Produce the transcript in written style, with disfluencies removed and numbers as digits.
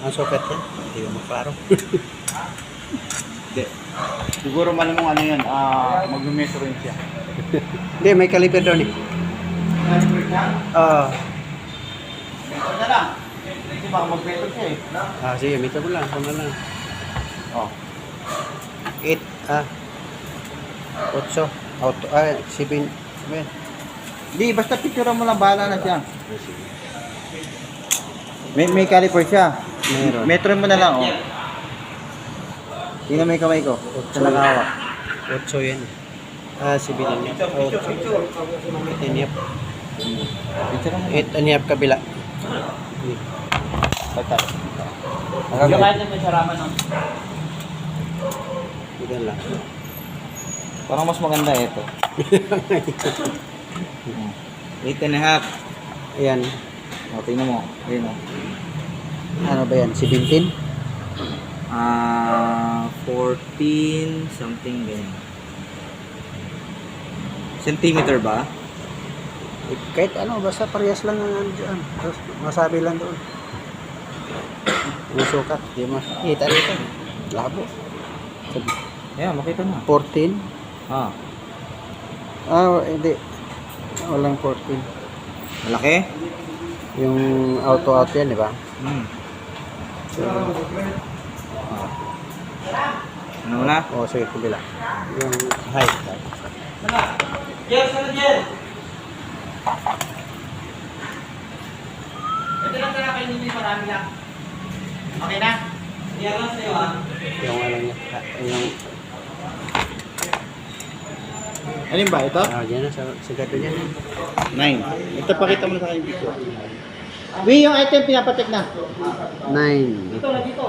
Ang socket yan. Hindi mo maklaro. Hindi. Siguro malamang ano yan, mag-measure rin siya. Hindi, may caliper doon eh. Measure na lang. Kasi baka mag-measure siya eh. Sige, meter mo lang. Kung na lang. Oh. 8, 8, 7, Hindi, basta picture mo lang, bahala na siya. May caliper siya. Meron. Metro mo na lang, oh. Tingnan mo yung kamay ko. Sa nakahawak. 8 yan. 7 and a half. 8 and a half. Picture mo. 8 and a half kabila. Pagkat. Nakagawin na may saraman ng... Ito lang. Parang mas maganda ito. 8 and a half. Ayan. O, tingnan mo. Ayun, oh. Ano ba yan? 17? 14 something ganyan. Centimeter ba? Kahit ano, basta parehas lang ang dyan. Masabi lang doon. Yung sukat. Di makikita rito. Labo. Yeah, makita na. 14? Hindi. Walang 14. Malaki? Yung auto-auto yan, di ba? So, Ano na? sige, kabila. Yung height. Yes, ito lang talaga kayo nito, marami lang. Okay na? Yan lang sa'yo, Yung ano niya. Yung... Alin ba? Ito? Diyan na, sa gato niya. 9. Ito, pakita mo na sa akin dito. Yung item pinapatik na. 9. Dito na, dito.